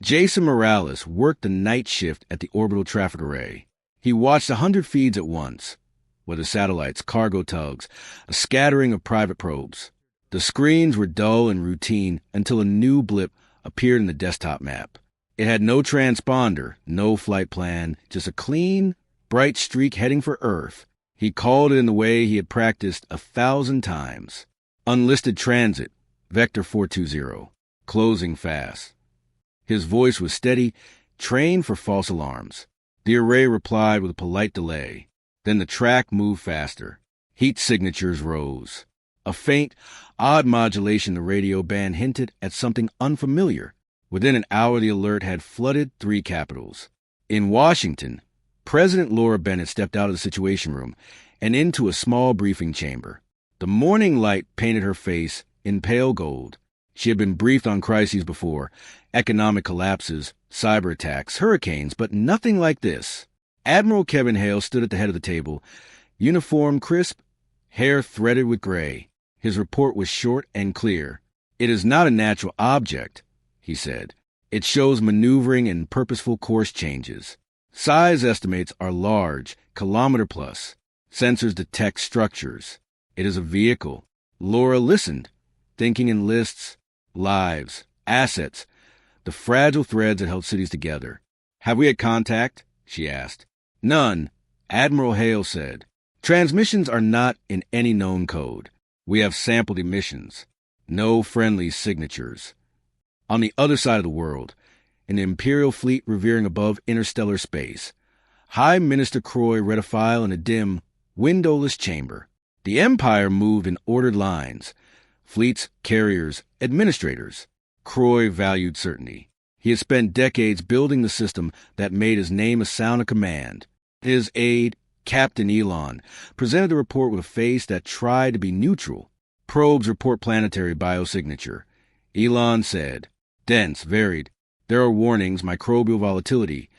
Jason Morales worked the night shift at the orbital traffic array. He watched 100 feeds at once, whether satellites, cargo tugs, a scattering of private probes. The screens were dull and routine until a new blip appeared in the desktop map. It had no transponder, no flight plan, just a clean, bright streak heading for Earth. He called it in the way he had practiced 1,000 times. Unlisted transit, Vector 420, closing fast. His voice was steady, trained for false alarms. The array replied with a polite delay. Then the track moved faster. Heat signatures rose. A faint, odd modulation in the radio band hinted at something unfamiliar. Within an hour, the alert had flooded 3 capitals. In Washington, President Laura Bennett stepped out of the Situation Room and into a small briefing chamber. The morning light painted her face in pale gold. She had been briefed on crises before, economic collapses, cyber attacks, hurricanes, but nothing like this. Admiral Kevin Hale stood at the head of the table, uniform crisp, hair threaded with gray. His report was short and clear. "It is not a natural object," he said. "It shows maneuvering and purposeful course changes. Size estimates are large, kilometer plus. Sensors detect structures. It is a vehicle." Laura listened, thinking in lists, lives, assets, the fragile threads that held cities together. "Have we had contact?" she asked. "None," Admiral Hale said. "Transmissions are not in any known code. We have sampled emissions. No friendly signatures." On the other side of the world, an Imperial fleet revering above interstellar space, High Minister Croy read a file in a dim, windowless chamber. The Empire moved in ordered lines. Fleets, carriers, administrators. Croy valued certainty. He had spent decades building the system that made his name a sound of command. His aide, Captain Elon, presented the report with a face that tried to be neutral. Probes report planetary biosignature. Elon said, "Dense, varied. There are warnings, microbial volatility,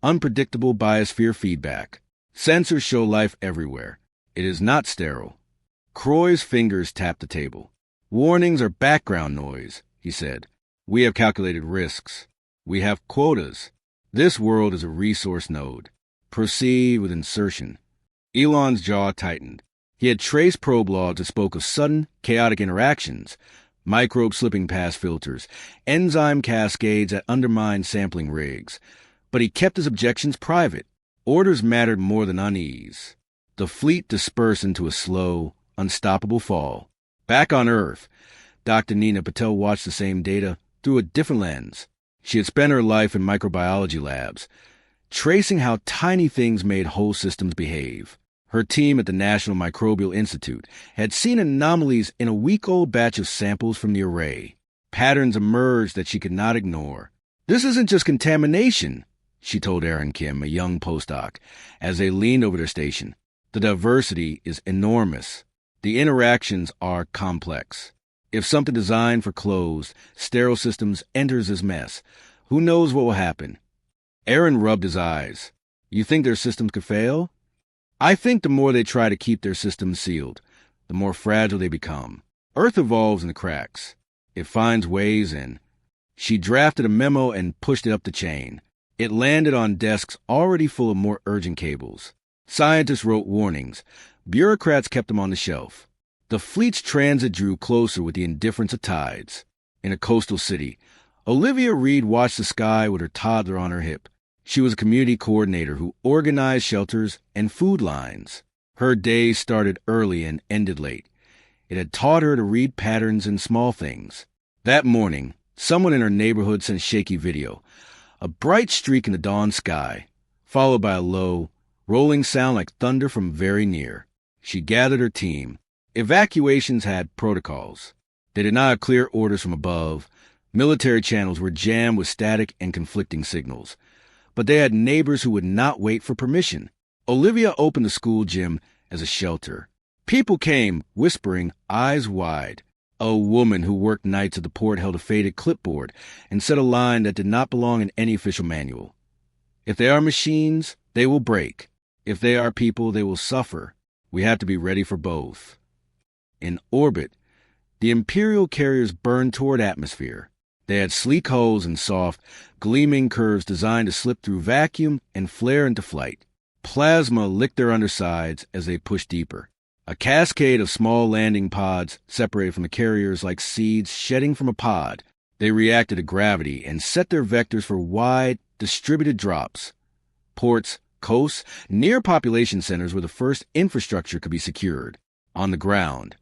unpredictable biosphere feedback. Sensors show life everywhere. It is not sterile." Croy's fingers tapped the table. "Warnings are background noise," he said. "We have calculated risks. We have quotas. This world is a resource node. Proceed with insertion." Elon's jaw tightened. He had traced probe logs that spoke of sudden, chaotic interactions, microbes slipping past filters, enzyme cascades that undermined sampling rigs. But he kept his objections private. Orders mattered more than unease. The fleet dispersed into a slow, unstoppable fall. Back on Earth, Dr. Nina Patel watched the same data through a different lens. She had spent her life in microbiology labs, tracing how tiny things made whole systems behave. Her team at the National Microbial Institute had seen anomalies in a week-old batch of samples from the array. Patterns emerged that she could not ignore. "This isn't just contamination," she told Aaron Kim, a young postdoc, as they leaned over their station. "The diversity is enormous. The interactions are complex. If something designed for closed, sterile systems enters this mess, who knows what will happen?" Aaron rubbed his eyes. "You think their systems could fail?" "I think the more they try to keep their systems sealed, the more fragile they become. Earth evolves in the cracks. It finds ways in." She drafted a memo and pushed it up the chain. It landed on desks already full of more urgent cables. Scientists wrote warnings. Bureaucrats kept them on the shelf. The fleet's transit drew closer with the indifference of tides. In a coastal city, Olivia Reed watched the sky with her toddler on her hip. She was a community coordinator who organized shelters and food lines. Her day started early and ended late. It had taught her to read patterns in small things. That morning, someone in her neighborhood sent a shaky video. A bright streak in the dawn sky, followed by a low, rolling sound like thunder from very near. She gathered her team. Evacuations had protocols. They did not have clear orders from above. Military channels were jammed with static and conflicting signals. But they had neighbors who would not wait for permission. Olivia opened the school gym as a shelter. People came, whispering, eyes wide. A woman who worked nights at the port held a faded clipboard and said a line that did not belong in any official manual. "If they are machines, they will break. If they are people, they will suffer. We have to be ready for both." In orbit, the Imperial carriers burned toward atmosphere. They had sleek hulls and soft, gleaming curves designed to slip through vacuum and flare into flight. Plasma licked their undersides as they pushed deeper. A cascade of small landing pods separated from the carriers like seeds shedding from a pod. They reacted to gravity and set their vectors for wide, distributed drops. Ports, coasts, near population centers where the first infrastructure could be secured. On the ground,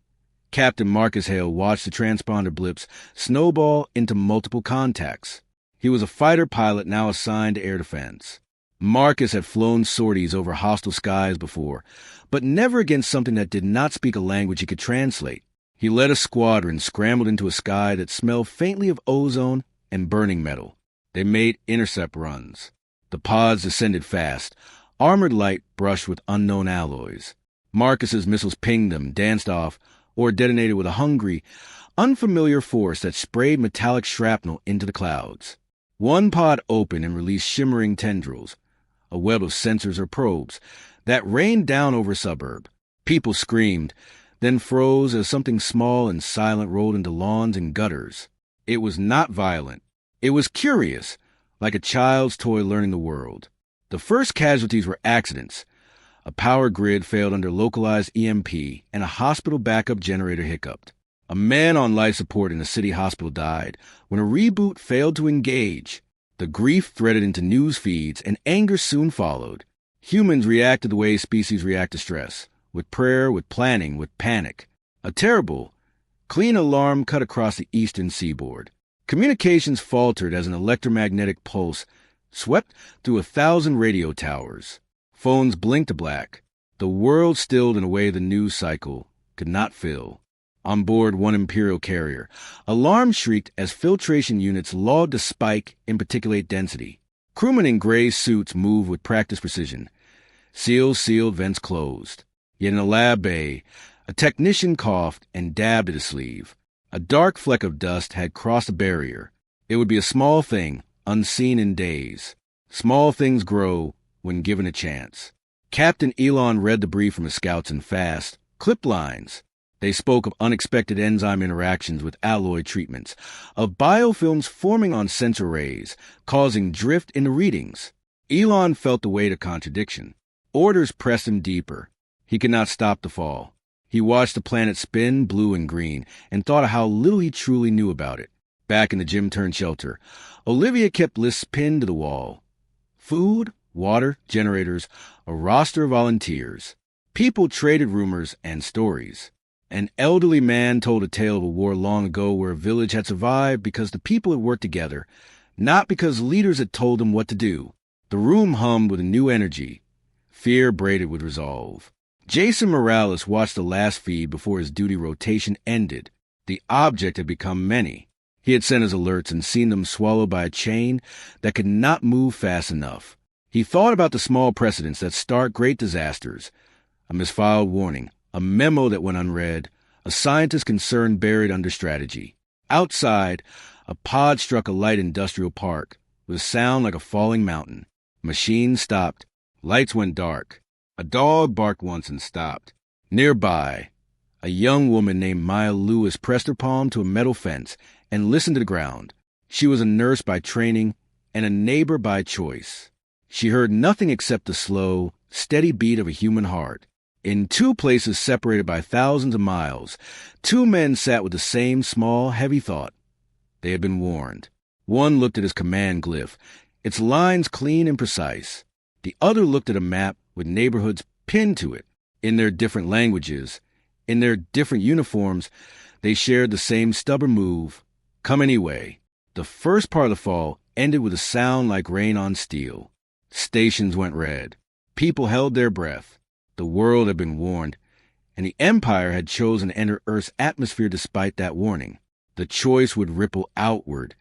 Captain Marcus Hale watched the transponder blips snowball into multiple contacts. He was a fighter pilot now assigned to air defense. Marcus had flown sorties over hostile skies before, but never against something that did not speak a language he could translate. He led a squadron scrambled into a sky that smelled faintly of ozone and burning metal. They made intercept runs. The pods descended fast. Armored light brushed with unknown alloys. Marcus's missiles pinged them, danced off, or detonated with a hungry, unfamiliar force that sprayed metallic shrapnel into the clouds. One pod opened and released shimmering tendrils, a web of sensors or probes, that rained down over a suburb. People screamed, then froze as something small and silent rolled into lawns and gutters. It was not violent. It was curious, like a child's toy learning the world. The first casualties were accidents. A power grid failed under localized EMP, and a hospital backup generator hiccuped. A man on life support in a city hospital died when a reboot failed to engage. The grief threaded into news feeds, and anger soon followed. Humans reacted the way species react to stress, with prayer, with planning, with panic. A terrible, clean alarm cut across the eastern seaboard. Communications faltered as an electromagnetic pulse swept through 1,000 radio towers. Phones blinked to black. The world stilled in a way the news cycle could not fill. On board one Imperial carrier, alarm shrieked as filtration units logged a spike in particulate density. Crewmen in gray suits moved with practiced precision. Seals sealed, vents closed. Yet in a lab bay, a technician coughed and dabbed at his sleeve. A dark fleck of dust had crossed a barrier. It would be a small thing, unseen in days. Small things grow when given a chance. Captain Elon read the brief from his scouts in fast, clipped lines. They spoke of unexpected enzyme interactions with alloy treatments, of biofilms forming on sensor arrays, causing drift in the readings. Elon felt the weight of contradiction. Orders pressed him deeper. He could not stop the fall. He watched the planet spin blue and green and thought of how little he truly knew about it. Back in the gym-turned-shelter, Olivia kept lists pinned to the wall. Food, water, generators, a roster of volunteers. People traded rumors and stories. An elderly man told a tale of a war long ago where a village had survived because the people had worked together, not because leaders had told them what to do. The room hummed with a new energy. Fear braided with resolve. Jason Morales watched the last feed before his duty rotation ended. The object had become many. He had sent his alerts and seen them swallowed by a chain that could not move fast enough. He thought about the small precedents that start great disasters. A misfiled warning, a memo that went unread, a scientist concern buried under strategy. Outside, a pod struck a light industrial park with a sound like a falling mountain. Machines stopped. Lights went dark. A dog barked once and stopped. Nearby, a young woman named Maya Lewis pressed her palm to a metal fence and listened to the ground. She was a nurse by training and a neighbor by choice. She heard nothing except the slow, steady beat of a human heart. In two places separated by thousands of miles, two men sat with the same small, heavy thought. They had been warned. One looked at his command glyph, its lines clean and precise. The other looked at a map with neighborhoods pinned to it. In their different languages, in their different uniforms, they shared the same stubborn move. Come anyway. The first part of the fall ended with a sound like rain on steel. Stations went red. People held their breath. The world had been warned, and the Empire had chosen to enter Earth's atmosphere despite that warning. The choice would ripple outward,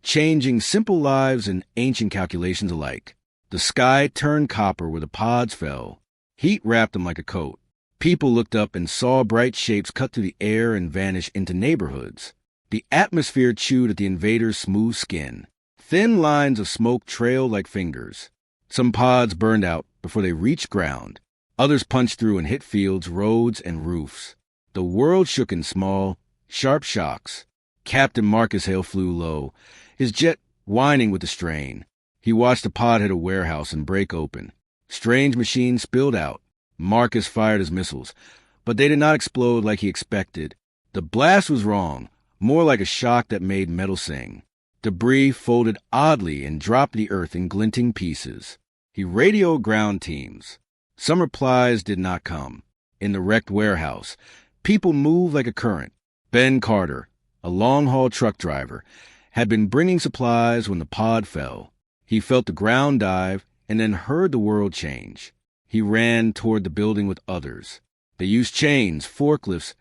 changing simple lives and ancient calculations alike. The sky turned copper where the pods fell. Heat wrapped them like a coat. People looked up and saw bright shapes cut through the air and vanish into neighborhoods. The atmosphere chewed at the invaders' smooth skin. Thin lines of smoke trailed like fingers. Some pods burned out before they reached ground. Others punched through and hit fields, roads, and roofs. The world shook in small, sharp shocks. Captain Marcus Hale flew low, his jet whining with the strain. He watched the pod hit a warehouse and break open. Strange machines spilled out. Marcus fired his missiles, but they did not explode like he expected. The blast was wrong, more like a shock that made metal sing. Debris folded oddly and dropped to the earth in glinting pieces. He radioed ground teams. Some replies did not come. In the wrecked warehouse, people moved like a current. Ben Carter, a long-haul truck driver, had been bringing supplies when the pod fell. He felt the ground dive and then heard the world change. He ran toward the building with others. They used chains, forklifts,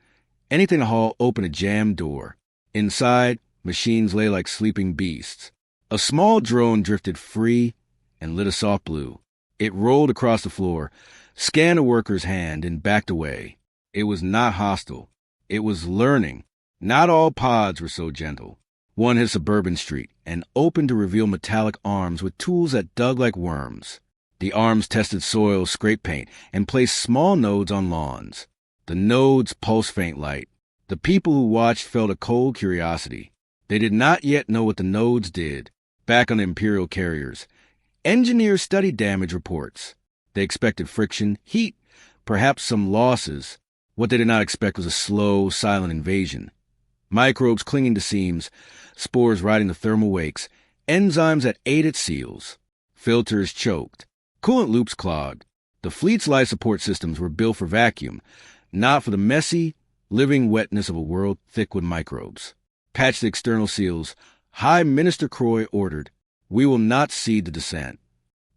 anything to haul open a jammed door. Inside, machines lay like sleeping beasts. A small drone drifted free and lit a soft blue. It rolled across the floor, scanned a worker's hand, and backed away. It was not hostile. It was learning. Not all pods were so gentle. One hit Suburban Street and opened to reveal metallic arms with tools that dug like worms. The arms tested soil, scraped paint, and placed small nodes on lawns. The nodes pulsed faint light. The people who watched felt a cold curiosity. They did not yet know what the nodes did. Back on the Imperial carriers, engineers studied damage reports. They expected friction, heat, perhaps some losses. What they did not expect was a slow, silent invasion. Microbes clinging to seams, spores riding the thermal wakes, enzymes that aided seals. Filters choked. Coolant loops clogged. The fleet's life support systems were built for vacuum, not for the messy, living wetness of a world thick with microbes. Patch the external seals. High Minister Croy ordered, "We will not cede the descent."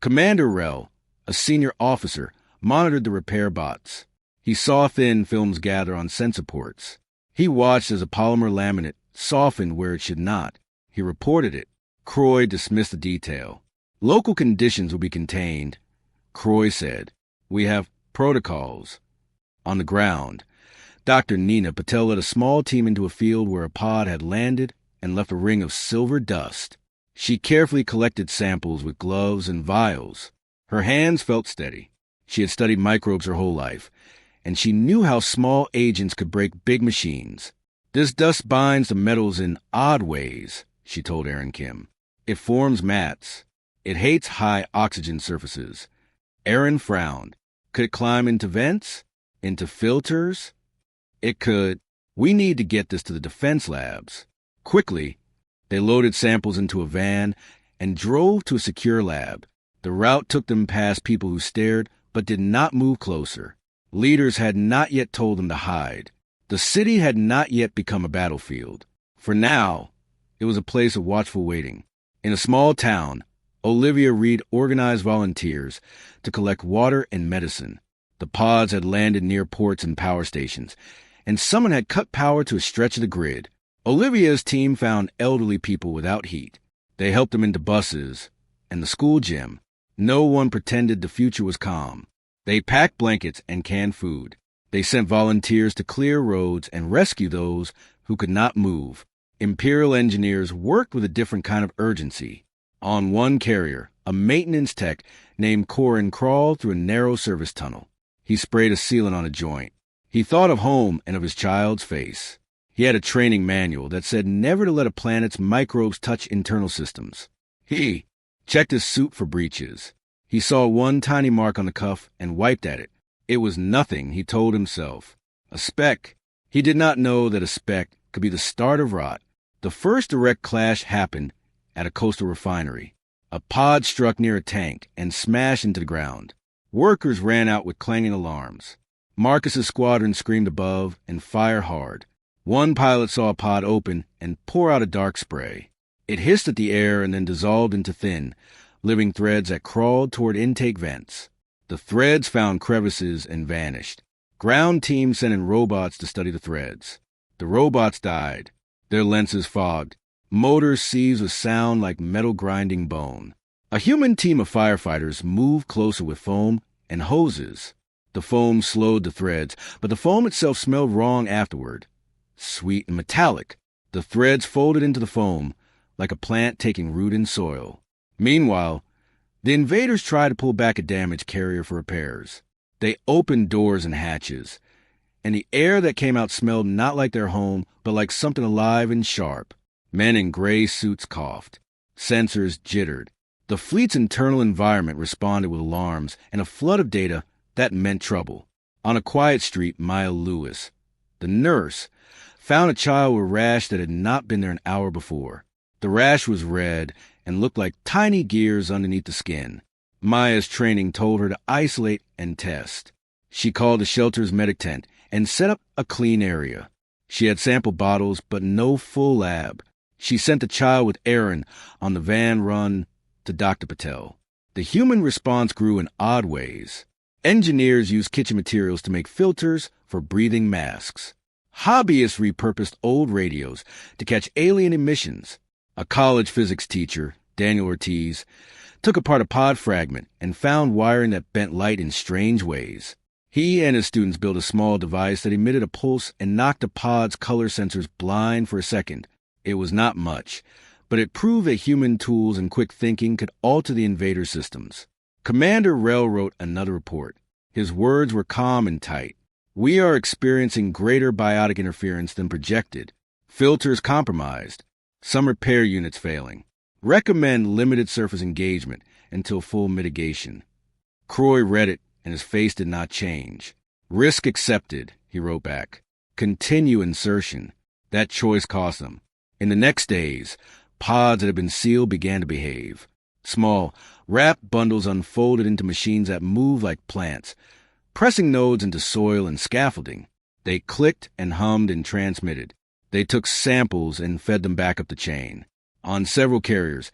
Commander Rell, a senior officer, monitored the repair bots. He saw thin films gather on sensor ports. He watched as a polymer laminate softened where it should not. He reported it. Croy dismissed the detail. Local conditions will be contained, Croy said. We have protocols. On the ground, Dr. Nina Patel led a small team into a field where a pod had landed and left a ring of silver dust. She carefully collected samples with gloves and vials. Her hands felt steady. She had studied microbes her whole life, and she knew how small agents could break big machines. This dust binds the metals in odd ways, she told Aaron Kim. It forms mats. It hates high oxygen surfaces. Aaron frowned. Could it climb into vents? Into filters? It could. We need to get this to the defense labs. Quickly, they loaded samples into a van and drove to a secure lab. The route took them past people who stared but did not move closer. Leaders had not yet told them to hide. The city had not yet become a battlefield. For now, it was a place of watchful waiting. In a small town, Olivia Reed organized volunteers to collect water and medicine. The pods had landed near ports and power stations, and someone had cut power to a stretch of the grid. Olivia's team found elderly people without heat. They helped them into buses and the school gym. No one pretended the future was calm. They packed blankets and canned food. They sent volunteers to clear roads and rescue those who could not move. Imperial engineers worked with a different kind of urgency. On one carrier, a maintenance tech named Corin crawled through a narrow service tunnel. He sprayed a sealant on a joint. He thought of home and of his child's face. He had a training manual that said never to let a planet's microbes touch internal systems. He checked his suit for breaches. He saw one tiny mark on the cuff and wiped at it. It was nothing, he told himself. A speck. He did not know that a speck could be the start of rot. The first direct clash happened at a coastal refinery. A pod struck near a tank and smashed into the ground. Workers ran out with clanging alarms. Marcus's squadron screamed above and fired hard. One pilot saw a pod open and pour out a dark spray. It hissed at the air and then dissolved into thin, living threads that crawled toward intake vents. The threads found crevices and vanished. Ground teams sent in robots to study the threads. The robots died. Their lenses fogged. Motors seized with sound like metal grinding bone. A human team of firefighters moved closer with foam and hoses. The foam slowed the threads, but the foam itself smelled wrong afterward. Sweet and metallic, the threads folded into the foam like a plant taking root in soil. Meanwhile, the invaders tried to pull back a damaged carrier for repairs. They opened doors and hatches. and the air that came out smelled not like their home, but like something alive and sharp. Men in gray suits coughed. Sensors jittered. The fleet's internal environment responded with alarms and a flood of data that meant trouble. On a quiet street, Maya Lewis, the nurse, found a child with a rash that had not been there an hour before. The rash was red and looked like tiny gears underneath the skin. Maya's training told her to isolate and test. She called the shelter's medic tent and set up a clean area. She had sample bottles, but no full lab. She sent the child with Aaron on the van run to Dr. Patel. The human response grew in odd ways. Engineers used kitchen materials to make filters for breathing masks. Hobbyists repurposed old radios to catch alien emissions. A college physics teacher, Daniel Ortiz, took apart a pod fragment and found wiring that bent light in strange ways. He and his students built a small device that emitted a pulse and knocked the pod's color sensors blind for a second. It was not much, but it proved that human tools and quick thinking could alter the invader systems. Commander Rell wrote another report. His words were calm and tight. We are experiencing greater biotic interference than projected. Filters compromised. Some repair units failing. Recommend limited surface engagement until full mitigation. Croy read it, and his face did not change. Risk accepted, he wrote back. Continue insertion. That choice cost them. In the next days, pods that had been sealed began to behave. Small, wrapped bundles unfolded into machines that moved like plants, pressing nodes into soil and scaffolding. They clicked and hummed and transmitted. They took samples and fed them back up the chain. On several carriers,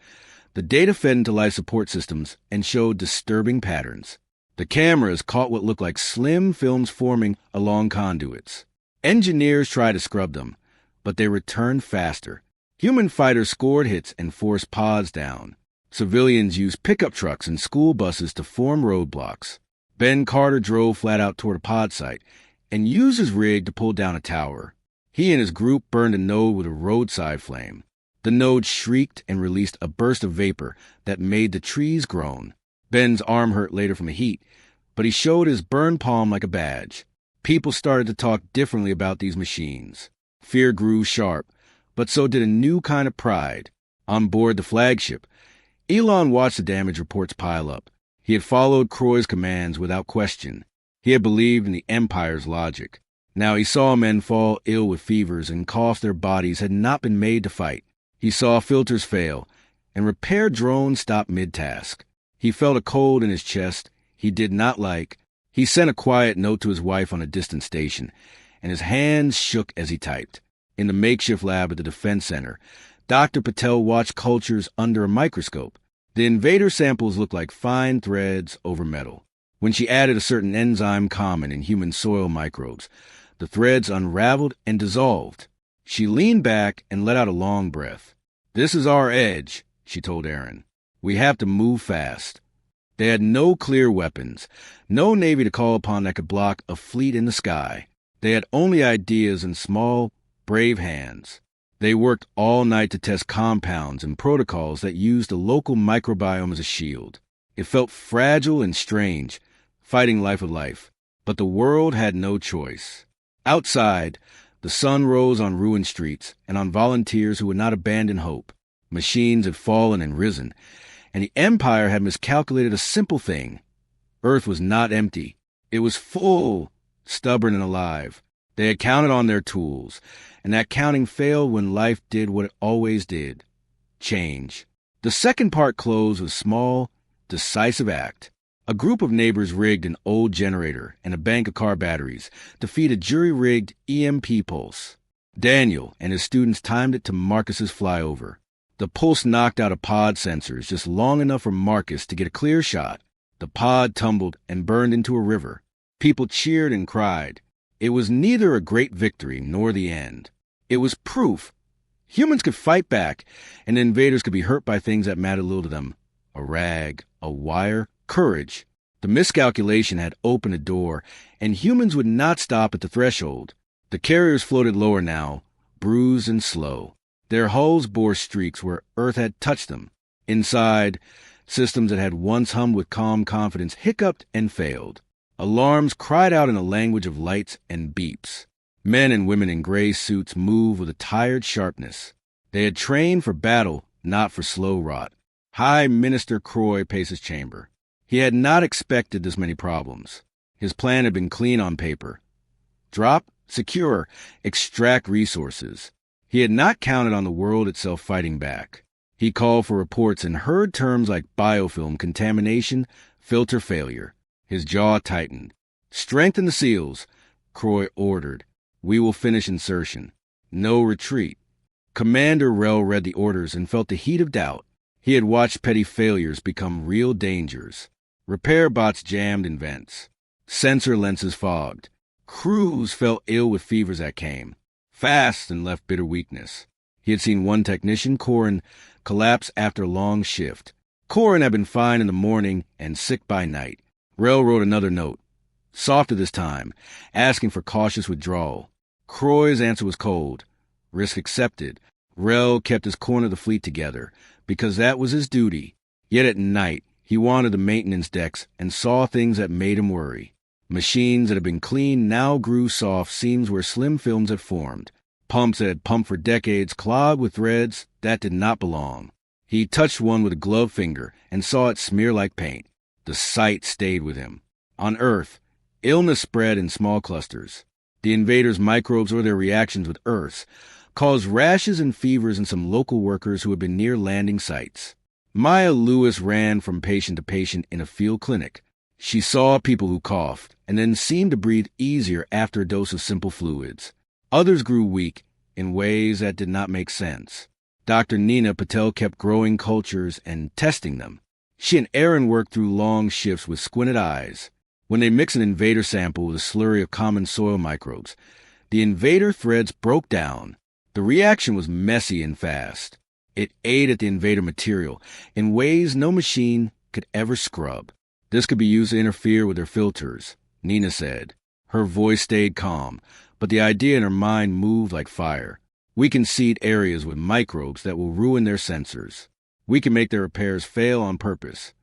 the data fed into life support systems and showed disturbing patterns. The cameras caught what looked like slim films forming along conduits. Engineers tried to scrub them, but they returned faster. Human fighters scored hits and forced pods down. Civilians used pickup trucks and school buses to form roadblocks. Ben Carter drove flat out toward a pod site and used his rig to pull down a tower. He and his group burned a node with a roadside flame. The node shrieked and released a burst of vapor that made the trees groan. Ben's arm hurt later from the heat, but he showed his burned palm like a badge. People started to talk differently about these machines. Fear grew sharp, but so did a new kind of pride. On board the flagship, Elon watched the damage reports pile up. He had followed Croy's commands without question. He had believed in the Empire's logic. Now he saw men fall ill with fevers and coughs their bodies had not been made to fight. He saw filters fail and repair drones stop mid-task. He felt a cold in his chest he did not like. He sent a quiet note to his wife on a distant station, and his hands shook as he typed. In the makeshift lab at the Defense Center, Dr. Patel watched cultures under a microscope. The invader samples looked like fine threads over metal. When she added a certain enzyme common in human soil microbes, the threads unraveled and dissolved. She leaned back and let out a long breath. "This is our edge," she told Aaron. "We have to move fast." They had no clear weapons, no navy to call upon that could block a fleet in the sky. They had only ideas and small, brave hands. They worked all night to test compounds and protocols that used the local microbiome as a shield. It felt fragile and strange, fighting life with life. But the world had no choice. Outside, the sun rose on ruined streets and on volunteers who would not abandon hope. Machines had fallen and risen, and the Empire had miscalculated a simple thing. Earth was not empty. It was full, stubborn and alive. They had counted on their tools, and that counting failed when life did what it always did: change. The second part closed with a small, decisive act. A group of neighbors rigged an old generator and a bank of car batteries to feed a jury-rigged EMP pulse. Daniel and his students timed it to Marcus's flyover. The pulse knocked out a pod sensors just long enough for Marcus to get a clear shot. The pod tumbled and burned into a river. People cheered and cried. It was neither a great victory nor the end. It was proof. Humans could fight back, and invaders could be hurt by things that mattered little to them. A rag, a wire, courage. The miscalculation had opened a door, and humans would not stop at the threshold. The carriers floated lower now, bruised and slow. Their hulls bore streaks where Earth had touched them. Inside, systems that had once hummed with calm confidence hiccuped and failed. Alarms cried out in a language of lights and beeps. Men and women in gray suits moved with a tired sharpness. They had trained for battle, not for slow rot. High Minister Croy paced his chamber. He had not expected this many problems. His plan had been clean on paper. Drop, secure, extract resources. He had not counted on the world itself fighting back. He called for reports and heard terms like biofilm contamination, filter failure. His jaw tightened. Strengthen the seals, Croy ordered. We will finish insertion. No retreat. Commander Rel read the orders and felt the heat of doubt. He had watched petty failures become real dangers. Repair bots jammed in vents. Sensor lenses fogged. Crews fell ill with fevers that came, fast and left bitter weakness. He had seen one technician, Corin, collapse after a long shift. Corin had been fine in the morning and sick by night. Rel wrote another note, softer this time, asking for cautious withdrawal. Croy's answer was cold. Risk accepted. Rel kept his corner of the fleet together, because that was his duty. Yet at night, he wandered the maintenance decks and saw things that made him worry. Machines that had been cleaned now grew soft seams where slim films had formed. Pumps that had pumped for decades clogged with threads that did not belong. He touched one with a gloved finger and saw it smear like paint. The sight stayed with him. On Earth, illness spread in small clusters. The invaders' microbes or their reactions with Earth's caused rashes and fevers in some local workers who had been near landing sites. Maya Lewis ran from patient to patient in a field clinic. She saw people who coughed and then seemed to breathe easier after a dose of simple fluids. Others grew weak in ways that did not make sense. Dr. Nina Patel kept growing cultures and testing them. She and Aaron worked through long shifts with squinted eyes. When they mixed an invader sample with a slurry of common soil microbes, the invader threads broke down. The reaction was messy and fast. It ate at the invader material in ways no machine could ever scrub. This could be used to interfere with their filters, Nina said. Her voice stayed calm, but the idea in her mind moved like fire. We can seed areas with microbes that will ruin their sensors. We can make their repairs fail on purpose.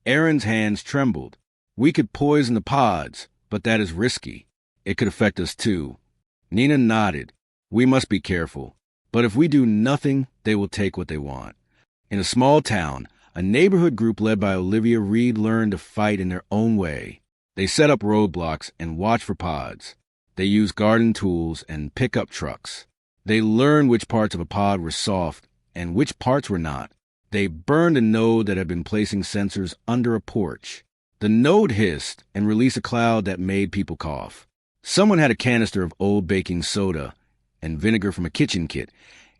Aaron's hands trembled. We could poison the pods, but that is risky. It could affect us too. Nina nodded. We must be careful. But if we do nothing, they will take what they want. In a small town, a neighborhood group led by Olivia Reed learned to fight in their own way. They set up roadblocks and watched for pods. They used garden tools and pickup trucks. They learned which parts of a pod were soft and which parts were not. They burned a node that had been placing sensors under a porch. The node hissed and released a cloud that made people cough. Someone had a canister of old baking soda and vinegar from a kitchen kit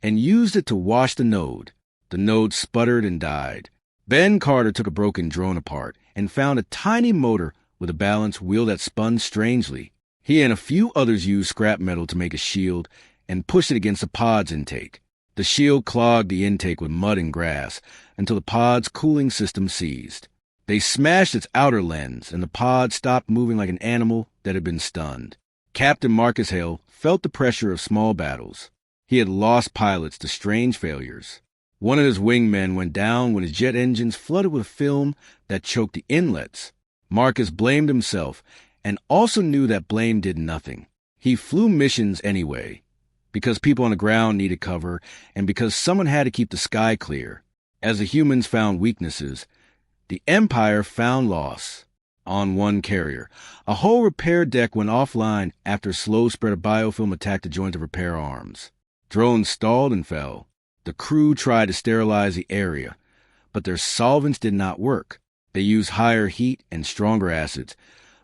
and used it to wash the node. The node sputtered and died. Ben Carter took a broken drone apart and found a tiny motor with a balance wheel that spun strangely. He and a few others used scrap metal to make a shield and pushed it against the pod's intake. The shield clogged the intake with mud and grass until the pod's cooling system seized. They smashed its outer lens, and the pod stopped moving like an animal that had been stunned. Captain Marcus Hale felt the pressure of small battles. He had lost pilots to strange failures. One of his wingmen went down when his jet engines flooded with film that choked the inlets. Marcus blamed himself and also knew that blame did nothing. He flew missions anyway, because people on the ground needed cover and because someone had to keep the sky clear. As the humans found weaknesses, the Empire found loss. On one carrier, a whole repair deck went offline after a slow spread of biofilm attacked the joint of repair arms. Drones stalled and fell. The crew tried to sterilize the area, but their solvents did not work. They used higher heat and stronger acids,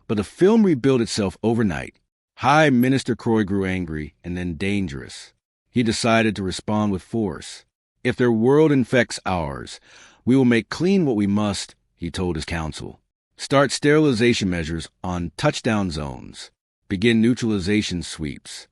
but the film rebuilt itself overnight. High Minister Croy grew angry and then dangerous. He decided to respond with force. If their world infects ours, we will make clean what we must, he told his council. Start sterilization measures on touchdown zones. Begin neutralization sweeps.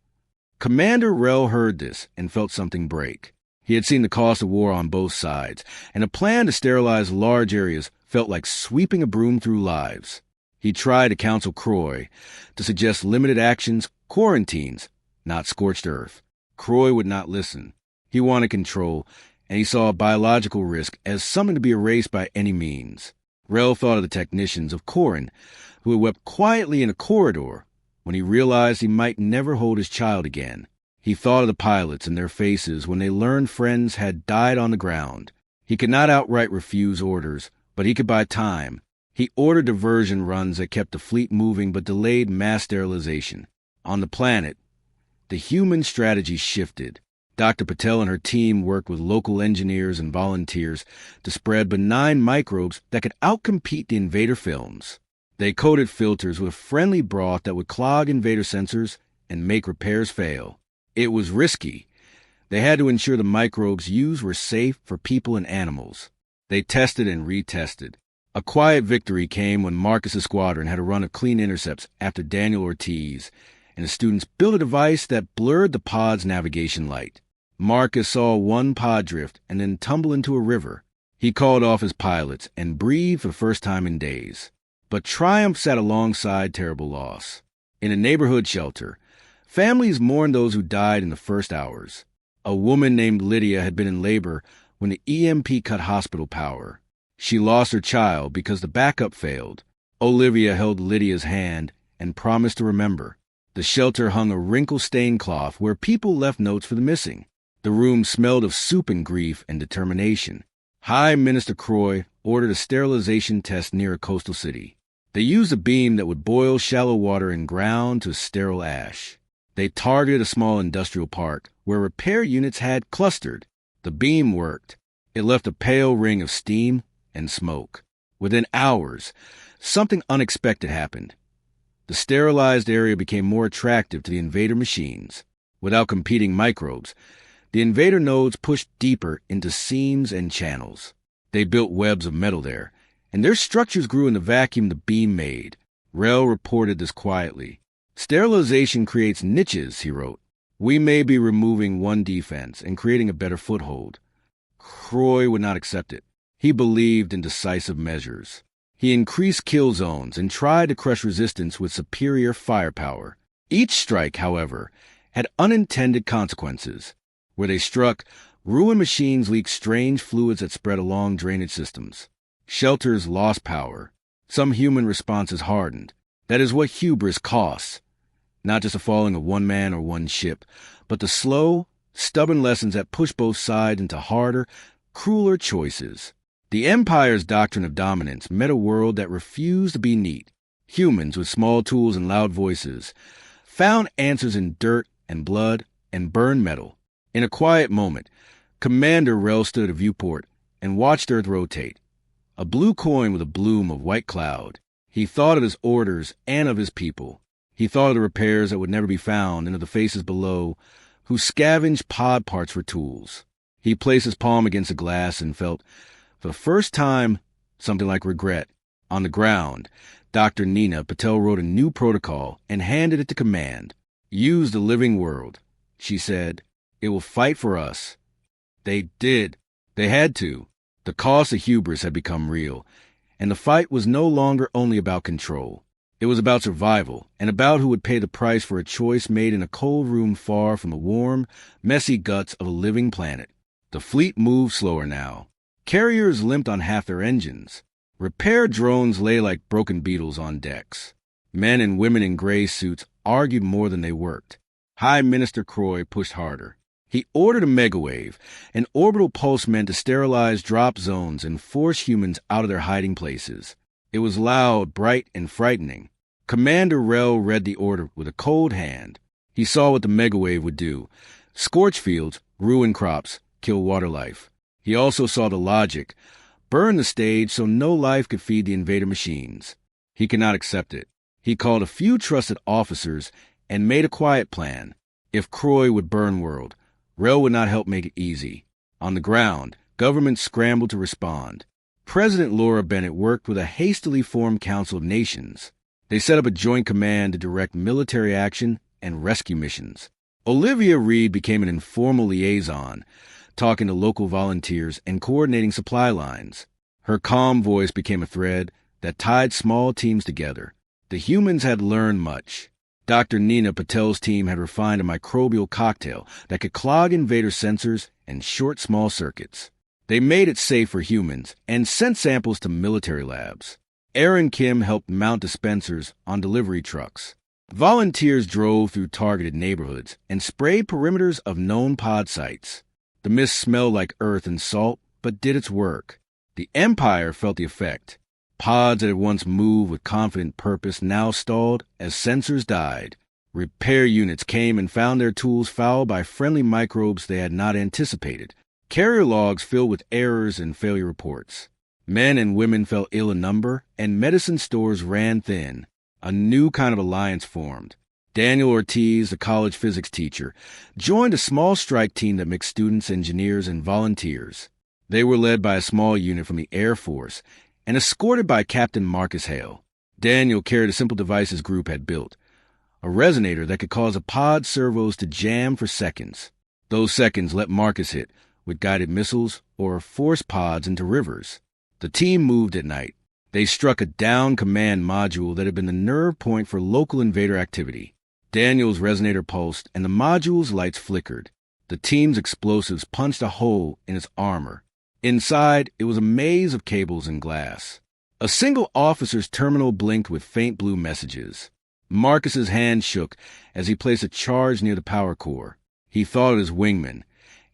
Commander Rel heard this and felt something break. He had seen the cost of war on both sides, and a plan to sterilize large areas felt like sweeping a broom through lives. He tried to counsel Croy to suggest limited actions, quarantines, not scorched earth. Croy would not listen. He wanted control, and he saw biological risk as something to be erased by any means. Rel thought of the technicians of Corin, who had wept quietly in a corridor when he realized he might never hold his child again. He thought of the pilots and their faces when they learned friends had died on the ground. He could not outright refuse orders, but he could buy time. He ordered diversion runs that kept the fleet moving but delayed mass sterilization. On the planet, the human strategy shifted. Dr. Patel and her team worked with local engineers and volunteers to spread benign microbes that could outcompete the invader films. They coated filters with friendly broth that would clog invader sensors and make repairs fail. It was risky. They had to ensure the microbes used were safe for people and animals. They tested and retested. A quiet victory came when Marcus's squadron had a run of clean intercepts after Daniel Ortiz, and the students built a device that blurred the pod's navigation light. Marcus saw one pod drift and then tumble into a river. He called off his pilots and breathed for the first time in days. But triumph sat alongside terrible loss. In a neighborhood shelter, families mourned those who died in the first hours. A woman named Lydia had been in labor when the EMP cut hospital power. She lost her child because the backup failed. Olivia held Lydia's hand and promised to remember. The shelter hung a wrinkle-stained cloth where people left notes for the missing. The room smelled of soup and grief and determination. High Minister Croy ordered a sterilization test near a coastal city. They used a beam that would boil shallow water and ground to sterile ash. They targeted a small industrial park where repair units had clustered. The beam worked. It left a pale ring of steam and smoke. Within hours, something unexpected happened. The sterilized area became more attractive to the invader machines. Without competing microbes, the invader nodes pushed deeper into seams and channels. They built webs of metal there, and their structures grew in the vacuum the beam made. Rel reported this quietly. Sterilization creates niches, he wrote. We may be removing one defense and creating a better foothold. Croy would not accept it. He believed in decisive measures. He increased kill zones and tried to crush resistance with superior firepower. Each strike, however, had unintended consequences. Where they struck, ruined machines leaked strange fluids that spread along drainage systems. Shelters lost power. Some human responses hardened. That is what hubris costs. Not just the falling of one man or one ship, but the slow, stubborn lessons that push both sides into harder, crueler choices. The Empire's doctrine of dominance met a world that refused to be neat. Humans with small tools and loud voices found answers in dirt and blood and burned metal. In a quiet moment, Commander Rel stood at a viewport and watched Earth rotate. A blue coin with a bloom of white cloud. He thought of his orders and of his people. He thought of the repairs that would never be found and of the faces below who scavenged pod parts for tools. He placed his palm against the glass and felt, for the first time, something like regret. On the ground, Dr. Nina Patel wrote a new protocol and handed it to command. Use the living world, she said. It will fight for us. They did. They had to. The cost of hubris had become real, and the fight was no longer only about control. It was about survival, and about who would pay the price for a choice made in a cold room far from the warm, messy guts of a living planet. The fleet moved slower now. Carriers limped on half their engines. Repair drones lay like broken beetles on decks. Men and women in gray suits argued more than they worked. High Minister Croy pushed harder. He ordered a megawave, an orbital pulse meant to sterilize drop zones and force humans out of their hiding places. It was loud, bright, and frightening. Commander Rel read the order with a cold hand. He saw what the megawave would do. Scorch fields, ruin crops, kill water life. He also saw the logic. Burn the stage so no life could feed the invader machines. He could not accept it. He called a few trusted officers and made a quiet plan. If Croy would burn world, Rel would not help make it easy. On the ground, government scrambled to respond. President Laura Bennett worked with a hastily formed Council of Nations. They set up a joint command to direct military action and rescue missions. Olivia Reed became an informal liaison, talking to local volunteers and coordinating supply lines. Her calm voice became a thread that tied small teams together. The humans had learned much. Dr. Nina Patel's team had refined a microbial cocktail that could clog invader sensors and short small circuits. They made it safe for humans and sent samples to military labs. Aaron Kim helped mount dispensers on delivery trucks. Volunteers drove through targeted neighborhoods and sprayed perimeters of known pod sites. The mist smelled like earth and salt, but did its work. The Empire felt the effect. Pods that had once moved with confident purpose now stalled as sensors died. Repair units came and found their tools fouled by friendly microbes they had not anticipated. Carrier logs filled with errors and failure reports. Men and women fell ill in number, and medicine stores ran thin. A new kind of alliance formed. Daniel Ortiz, a college physics teacher, joined a small strike team that mixed students, engineers, and volunteers. They were led by a small unit from the Air Force and escorted by Captain Marcus Hale. Daniel carried a simple device his group had built, a resonator that could cause a pod servos to jam for seconds. Those seconds let Marcus hit with guided missiles or force pods into rivers. The team moved at night. They struck a down command module that had been the nerve point for local invader activity. Daniel's resonator pulsed, and the module's lights flickered. The team's explosives punched a hole in its armor. Inside, it was a maze of cables and glass. A single officer's terminal blinked with faint blue messages. Marcus's hand shook as he placed a charge near the power core. He thought of his wingmen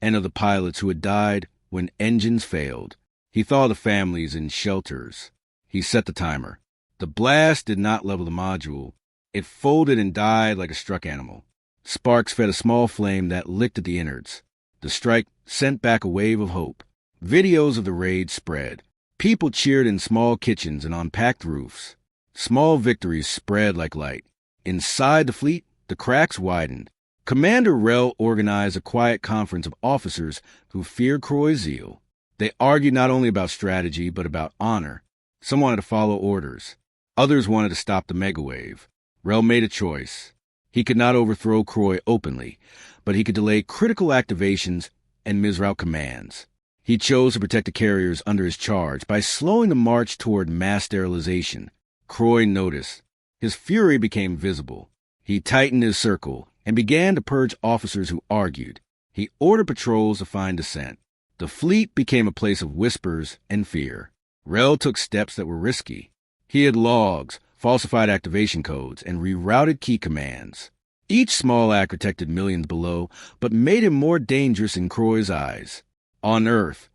and of the pilots who had died when engines failed. He thought of the families in shelters. He set the timer. The blast did not level the module. It folded and died like a struck animal. Sparks fed a small flame that licked at the innards. The strike sent back a wave of hope. Videos of the raid spread. People cheered in small kitchens and on packed roofs. Small victories spread like light. Inside the fleet, the cracks widened. Commander Rel organized a quiet conference of officers who feared Croy's zeal. They argued not only about strategy, but about honor. Some wanted to follow orders. Others wanted to stop the megawave. Rel made a choice. He could not overthrow Croy openly, but he could delay critical activations and misroute commands. He chose to protect the carriers under his charge by slowing the march toward mass sterilization. Croy noticed. His fury became visible. He tightened his circle and began to purge officers who argued. He ordered patrols to find dissent. The fleet became a place of whispers and fear. Rel took steps that were risky. He had logs, falsified activation codes, and rerouted key commands. Each small act protected millions below, but made him more dangerous in Croy's eyes. On Earth,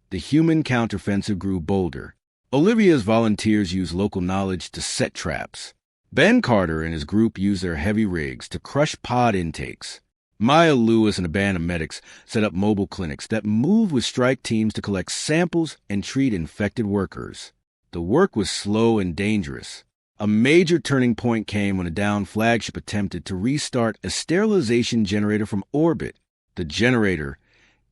the human counteroffensive grew bolder. Olivia's volunteers used local knowledge to set traps. Ben Carter and his group used their heavy rigs to crush pod intakes. Maya Lewis and a band of medics set up mobile clinics that moved with strike teams to collect samples and treat infected workers. The work was slow and dangerous. A major turning point came when a downed flagship attempted to restart a sterilization generator from orbit. The generator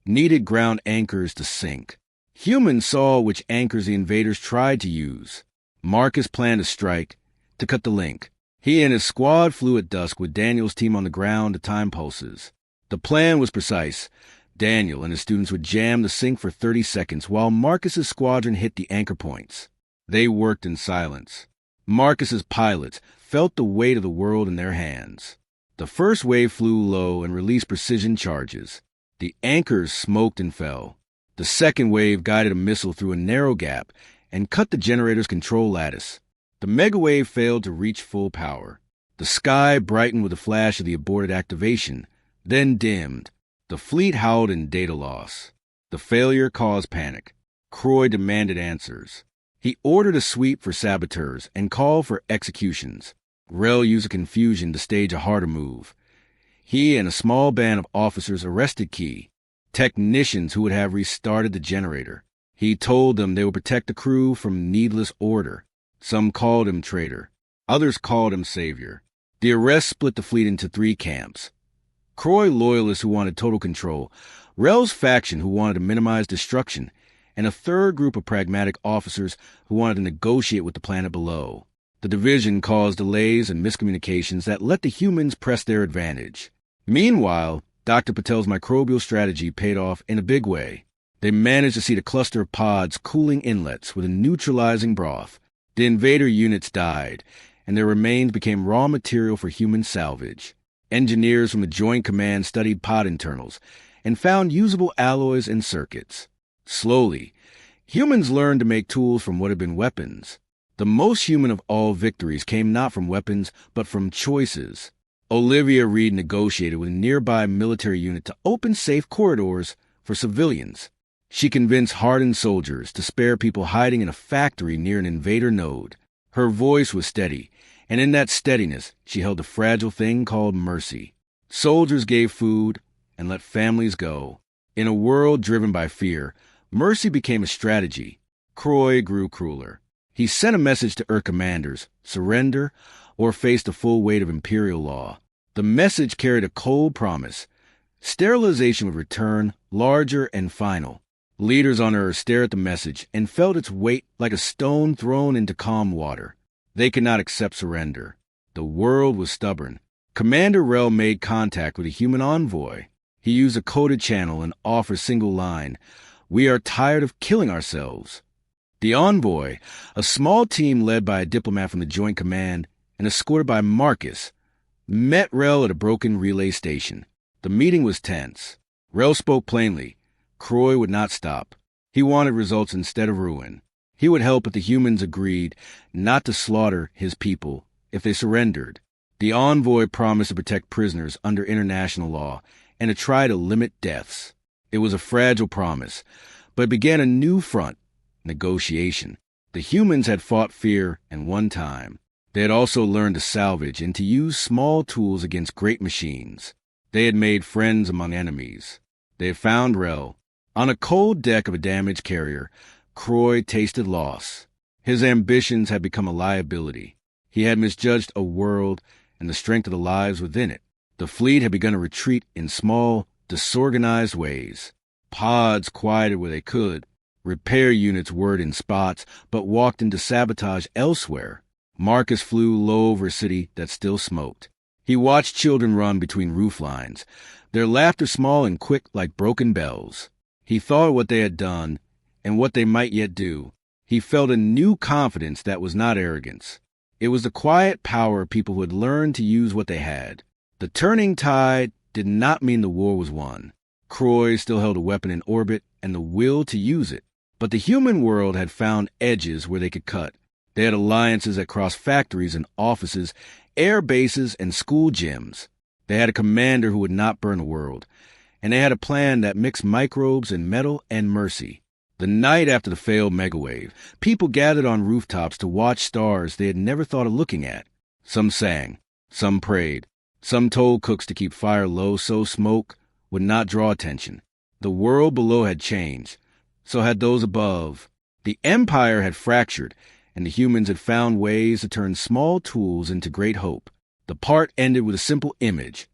needed ground anchors to sink. Humans saw which anchors the invaders tried to use. Marcus planned a strike to cut the link. He and his squad flew at dusk with Daniel's team on the ground to time pulses. The plan was precise. Daniel and his students would jam the sink for 30 seconds while Marcus's squadron hit the anchor points. They worked in silence. Marcus's pilots felt the weight of the world in their hands. The first wave flew low and released precision charges. The anchors smoked and fell. The second wave guided a missile through a narrow gap and cut the generator's control lattice. The megawave failed to reach full power. The sky brightened with a flash of the aborted activation, then dimmed. The fleet howled in data loss. The failure caused panic. Croy demanded answers. He ordered a sweep for saboteurs and called for executions. Rel used confusion to stage a harder move. He and a small band of officers arrested Key, technicians who would have restarted the generator. He told them they would protect the crew from needless order. Some called him traitor. Others called him savior. The arrest split the fleet into 3 camps. Croy loyalists who wanted total control, Rel's faction who wanted to minimize destruction, and a third group of pragmatic officers who wanted to negotiate with the planet below. The division caused delays and miscommunications that let the humans press their advantage. Meanwhile, Dr. Patel's microbial strategy paid off in a big way. They managed to seed a cluster of pods cooling inlets with a neutralizing broth. The invader units died, and their remains became raw material for human salvage. Engineers from the Joint Command studied pod internals and found usable alloys and circuits. Slowly, humans learned to make tools from what had been weapons. The most human of all victories came not from weapons, but from choices. Olivia Reed negotiated with a nearby military unit to open safe corridors for civilians. She convinced hardened soldiers to spare people hiding in a factory near an invader node. Her voice was steady, and in that steadiness, she held a fragile thing called mercy. Soldiers gave food and let families go. In a world driven by fear, mercy became a strategy. Croy grew crueler. He sent a message to Earth commanders, surrender or face the full weight of imperial law. The message carried a cold promise. Sterilization would return, larger and final. Leaders on Earth stared at the message and felt its weight like a stone thrown into calm water. They could not accept surrender. The world was stubborn. Commander Rel made contact with a human envoy. He used a coded channel and offered a single line, "We are tired of killing ourselves." The envoy, a small team led by a diplomat from the Joint Command and escorted by Marcus, met Rel at a broken relay station. The meeting was tense. Rel spoke plainly. Croy would not stop. He wanted results instead of ruin. He would help if the humans agreed not to slaughter his people if they surrendered. The envoy promised to protect prisoners under international law and to try to limit deaths. It was a fragile promise, but it began a new front. Negotiation. The humans had fought fear and won time. They had also learned to salvage and to use small tools against great machines. They had made friends among enemies. They had found Rel. On a cold deck of a damaged carrier, Croy tasted loss. His ambitions had become a liability. He had misjudged a world and the strength of the lives within it. The fleet had begun to retreat in small, disorganized ways. Pods quieted where they could. Repair units whirred in spots, but walked into sabotage elsewhere. Marcus flew low over a city that still smoked. He watched children run between roof lines, their laughter small and quick like broken bells. He thought of what they had done and what they might yet do. He felt a new confidence that was not arrogance. It was the quiet power of people who had learned to use what they had. The turning tide did not mean the war was won. Croy still held a weapon in orbit and the will to use it. But the human world had found edges where they could cut. They had alliances that crossed factories and offices, air bases and school gyms. They had a commander who would not burn the world. And they had a plan that mixed microbes and metal and mercy. The night after the failed megawave, people gathered on rooftops to watch stars they had never thought of looking at. Some sang. Some prayed. Some told cooks to keep fire low so smoke would not draw attention. The world below had changed. So had those above. The empire had fractured, and the humans had found ways to turn small tools into great hope. The part ended with a simple image.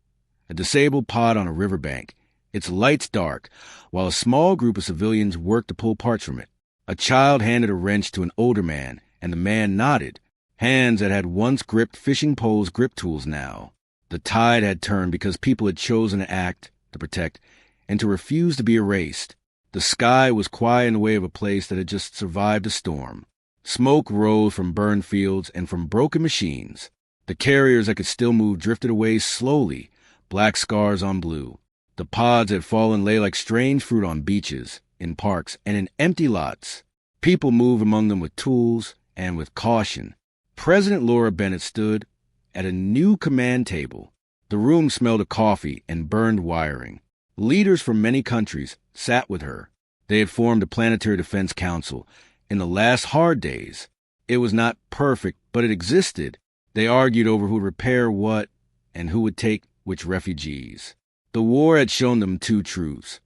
A disabled pod on a riverbank, its lights dark, while a small group of civilians worked to pull parts from it. A child handed a wrench to an older man, and the man nodded. Hands that had once gripped fishing poles gripped tools now. The tide had turned because people had chosen to act, to protect, and to refuse to be erased. The sky was quiet in the way of a place that had just survived a storm. Smoke rose from burned fields and from broken machines. The carriers that could still move drifted away slowly, black scars on blue. The pods had fallen lay like strange fruit on beaches, in parks, and in empty lots. People moved among them with tools and with caution. President Laura Bennett stood at a new command table. The room smelled of coffee and burned wiring. Leaders from many countries sat with her. They had formed a planetary defense council. In the last hard days, it was not perfect, but it existed. They argued over who would repair what and who would take which refugees. The war had shown them two truths.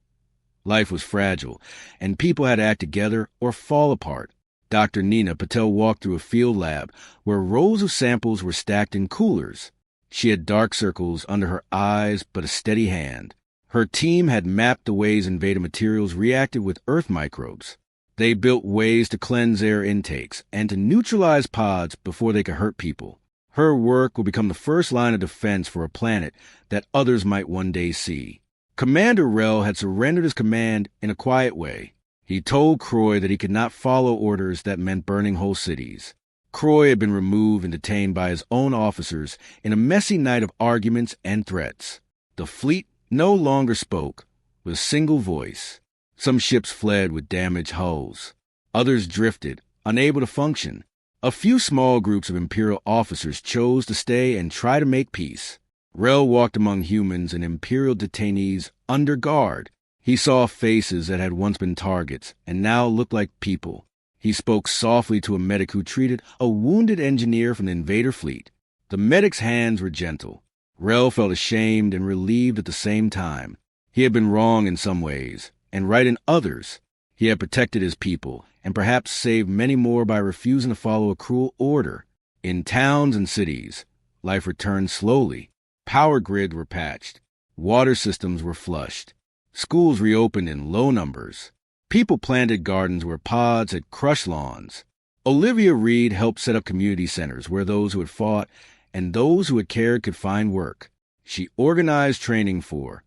Life was fragile, and people had to act together or fall apart. Dr. Nina Patel walked through a field lab where rows of samples were stacked in coolers. She had dark circles under her eyes, but a steady hand. Her team had mapped the ways invaded materials reacted with Earth microbes. They built ways to cleanse air intakes and to neutralize pods before they could hurt people. Her work would become the first line of defense for a planet that others might one day see. Commander Rel had surrendered his command in a quiet way. He told Croy that he could not follow orders that meant burning whole cities. Croy had been removed and detained by his own officers in a messy night of arguments and threats. The fleet no longer spoke with a single voice. Some ships fled with damaged hulls. Others drifted, unable to function. A few small groups of Imperial officers chose to stay and try to make peace. Rel walked among humans and Imperial detainees under guard. He saw faces that had once been targets and now looked like people. He spoke softly to a medic who treated a wounded engineer from the invader fleet. The medic's hands were gentle. Rel felt ashamed and relieved at the same time. He had been wrong in some ways, and right in others. He had protected his people, and perhaps saved many more by refusing to follow a cruel order. In towns and cities, life returned slowly. Power grids were patched. Water systems were flushed. Schools reopened in low numbers. People planted gardens where pods had crushed lawns. Olivia Reed helped set up community centers where those who had fought and those who had cared could find work. She organized training for